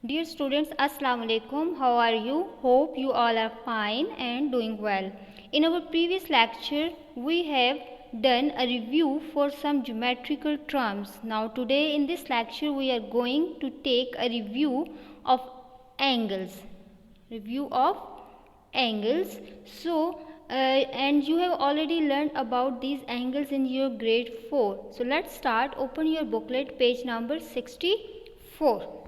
Dear students, Assalamu alaikum. How are you? Hope you all are fine and doing well. In our previous lecture, we have done a review for some geometrical terms. Now today in this lecture, we are going to take a review of angles. Review of angles. And you have already learned about these angles in your grade 4. So let's start. Open your booklet, page number 64.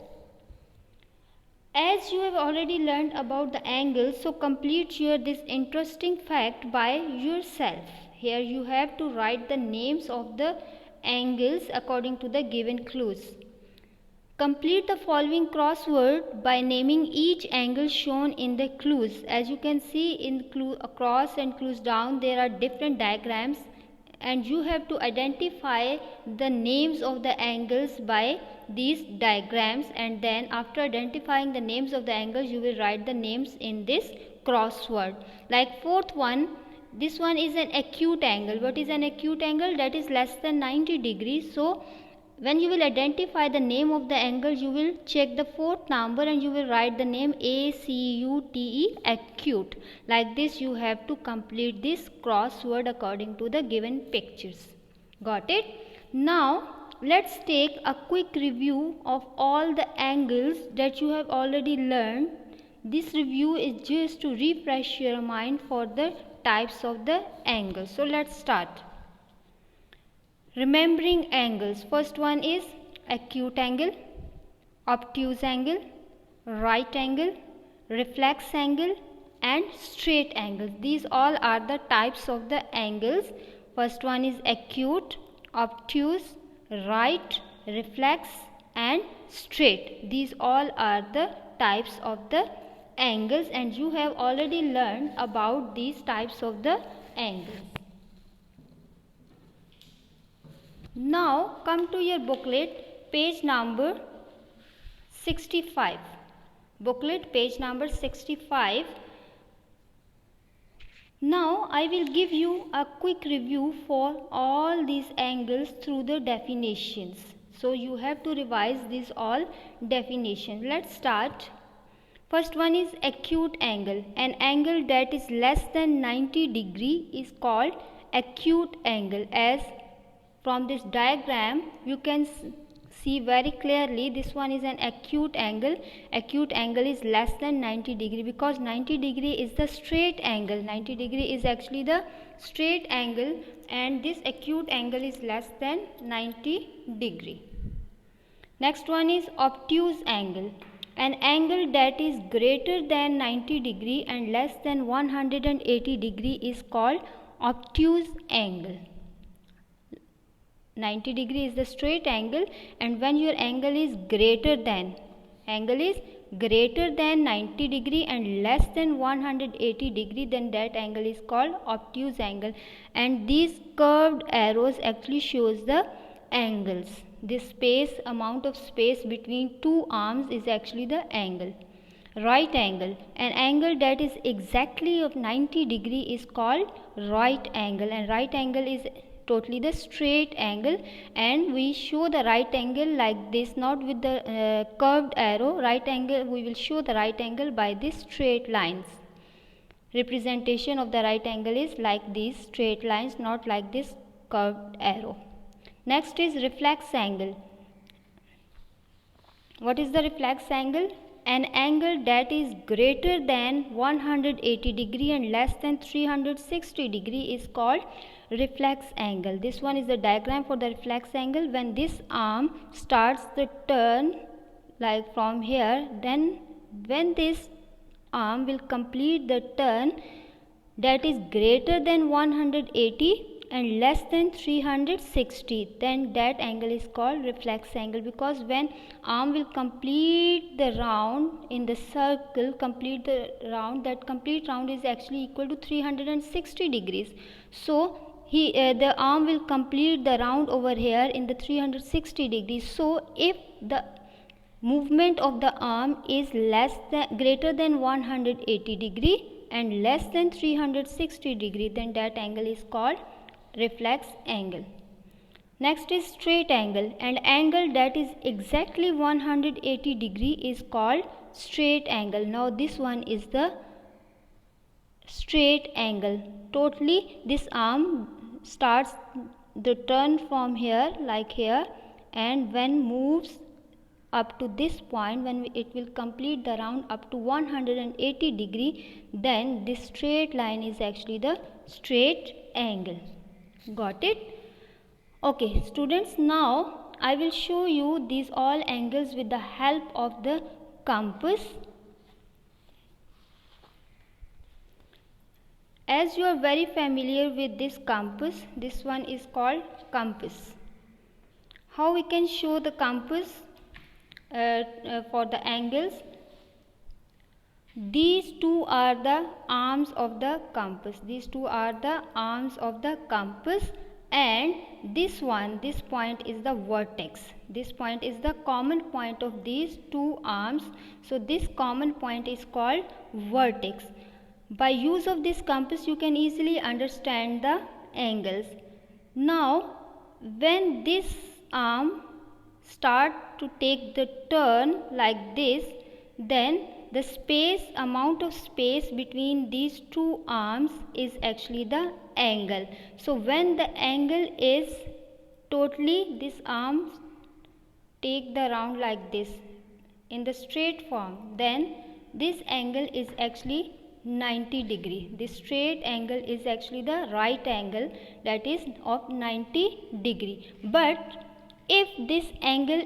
As you have already learned about the angles, so complete this interesting fact by yourself. Here you have to write the names of the angles according to the given clues. Complete the following crossword by naming each angle shown in the clues. As you can see in clue across and clues down, there are different diagrams, and you have to identify the names of the angles by these diagrams, and then after identifying the names of the angles, you will write the names in this crossword. Like fourth one, this one is an acute angle. What is an acute angle? That is less than 90 degrees. So when you will identify the name of the angle, you will check the fourth number and you will write the name ACUTE, acute. Like this you have to complete this crossword according to the given pictures. Got it? Now let's take a quick review of all the angles that you have already learned. This review is just to refresh your mind for the types of the angles. So let's start. Remembering angles. First one is acute angle, obtuse angle, right angle, reflex angle and straight angle. These all are the types of the angles. First one is acute, obtuse, right, reflex and straight. These all are the types of the angles, and you have already learned about these types of the angles. Now come to your booklet, page number 65. Booklet, page number 65. Now I will give you a quick review for all these angles through the definitions. So you have to revise these all definitions. Let's start. First one is acute angle. An angle that is less than 90 degree is called acute angle. As from this diagram you can see very clearly, this one is an acute angle. Acute angle is less than 90 degree because 90 degree is the straight angle. 90 degree is actually the straight angle, and this acute angle is less than 90 degree. Next one is obtuse angle. An angle that is greater than 90 degree and less than 180 degree is called obtuse angle. 90 degree is the straight angle, and when your angle is greater than 90 degree and less than 180 degree, then that angle is called obtuse angle. And these curved arrows actually shows the angles. This amount of space between two arms is actually the angle. Right angle. An angle that is exactly of 90 degree is called right angle, and right angle is totally the straight angle, and we show the right angle like this, not with the curved arrow. Right angle, we will show the right angle by these straight lines. Representation of the right angle is like these straight lines, not like this curved arrow. Next is reflex angle. What is the reflex angle? An angle that is greater than 180 degree and less than 360 degree is called reflex angle. This one is the diagram for the reflex angle. When this arm starts the turn like from here, then when this arm will complete the turn that is greater than 180 and less than 360, then that angle is called reflex angle, because when arm will complete the round in the circle, that complete round is actually equal to 360 degrees. So the arm will complete the round over here in the 360 degrees. So if the movement of the arm is greater than 180 degree and less than 360 degree, then that angle is called reflex angle. Next is straight angle, and angle that is exactly 180 degree is called straight angle. Now this one is the straight angle. Totally this arm starts the turn from here, like here, and when moves up to this point, when it will complete the round up to 180 degree, then this straight line is actually the straight angle. Got it? Okay students, now I will show you these all angles with the help of the compass. As you are very familiar with this compass, this one is called compass. How we can show the compass for the angles? These two are the arms of the compass. These two are the arms of the compass, and this point is the vertex. This point is the common point of these two arms. So this common point is called vertex. By use of this compass you can easily understand the angles. Now when this arm start to take the turn like this, then the amount of space between these two arms is actually the angle. So when the angle is totally, this arm take the round like this in the straight form, then this angle is actually 90 degree. This straight angle is actually the right angle, that is of 90 degree. But if this angle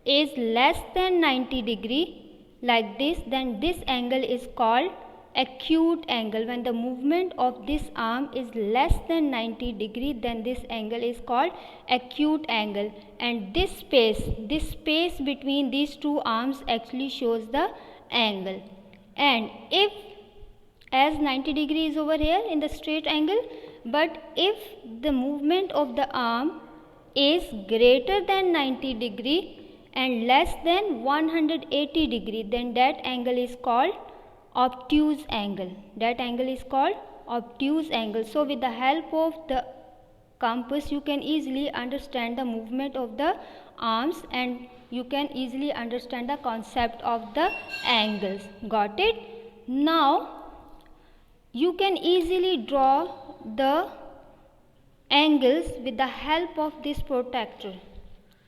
is less than 90 degree like this, then this angle is called acute angle. When the movement of this arm is less than 90 degree, then this angle is called acute angle, and this space between these two arms actually shows the angle. And if as 90 degree is over here in the straight angle, but if the movement of the arm is greater than 90 degree and less than 180 degree, then that angle is called obtuse angle. That angle is called obtuse angle. So with the help of the compass you can easily understand the movement of the arms, and you can easily understand the concept of the angles. Got it? Now you can easily draw the angles with the help of this protractor.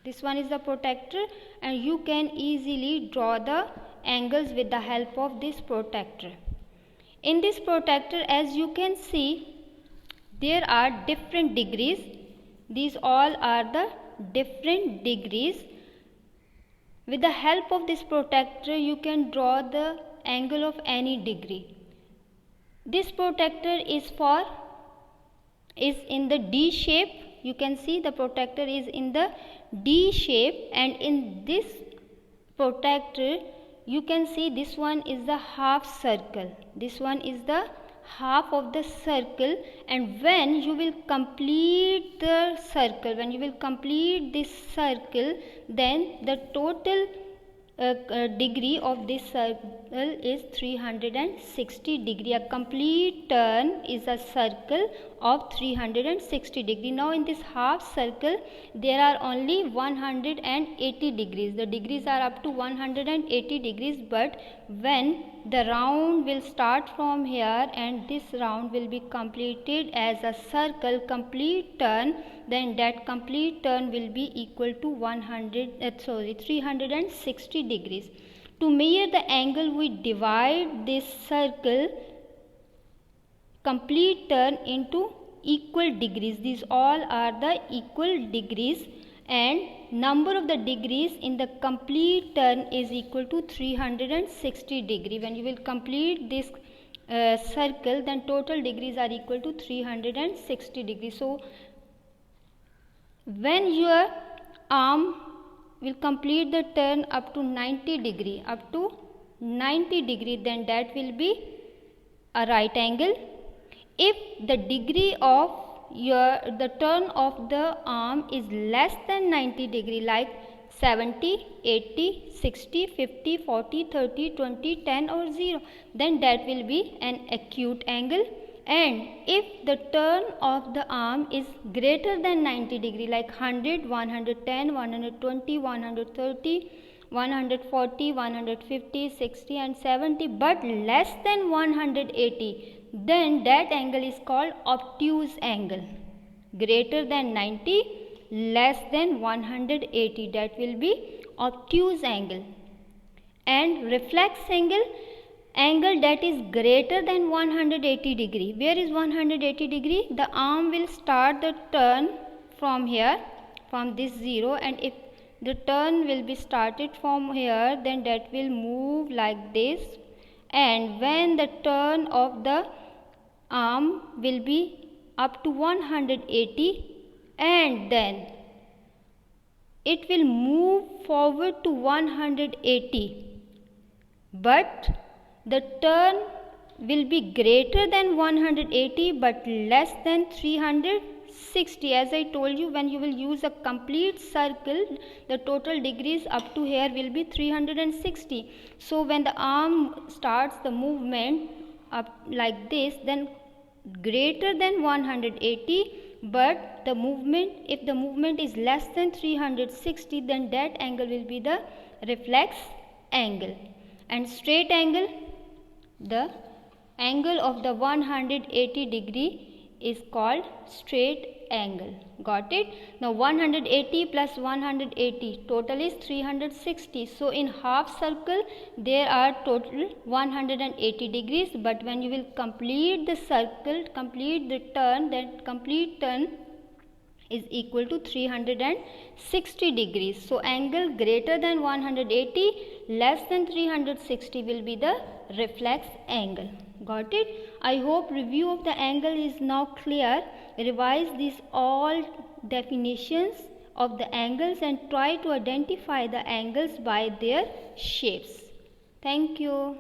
This one is the protractor, and you can easily draw the angles with the help of this protractor. In this protractor, as you can see, there are different degrees. These all are the different degrees. With the help of this protractor you can draw the angle of any degree. This protractor is in the D shape. You can see the protractor is in the D shape, and in this protractor you can see this one is the half circle. This one is the half of the circle, and when you will complete the circle, when you will complete this circle, then the total degree of this circle is 360 degree. A complete turn is a circle of 360 degree. Now in this half circle there are only 180 degrees. The degrees are up to 180 degrees, but when the round will start from here and this round will be completed as a circle complete turn, then that complete turn will be equal to 360 degrees. To measure the angle we divide this circle complete turn into equal degrees. These all are the equal degrees, and number of the degrees in the complete turn is equal to 360 degree. When you will complete this circle, then total degrees are equal to 360 degrees. So when your arm will complete the turn up to 90 degree, then that will be a right angle. If the degree of the turn of the arm is less than 90 degree, like 70, 80, 60, 50, 40, 30, 20, 10 or 0, then that will be an acute angle. And if the turn of the arm is greater than 90 degree, like 100, 110, 120, 130, 140, 150, 60 and 70, but less than 180, then that angle is called obtuse angle. Greater than 90, less than 180, that will be obtuse angle. And reflex angle, angle that is greater than 180 degree. Where is 180 degree? The arm will start the turn from here, from this 0, and if the turn will be started from here, then that will move like this, and when the turn of the arm will be up to 180, and then it will move forward to 180, but the turn will be greater than 180 but less than 360. As I told you, when you will use a complete circle, the total degrees up to here will be 360. So when the arm starts the movement up like this, then greater than 180, but the movement, if the movement is less than 360, then that angle will be the reflex angle. And straight angle, the angle of the 180 degree is called straight angle. Got it? Now 180 plus 180, total is 360. So in half circle there are total 180 degrees, but when you will complete the circle, complete the turn, then complete turn is equal to 360 degrees. So angle greater than 180, less than 360 will be the reflex angle. Got it? I hope review of the angle is now clear. Revise these all definitions of the angles and try to identify the angles by their shapes. Thank you.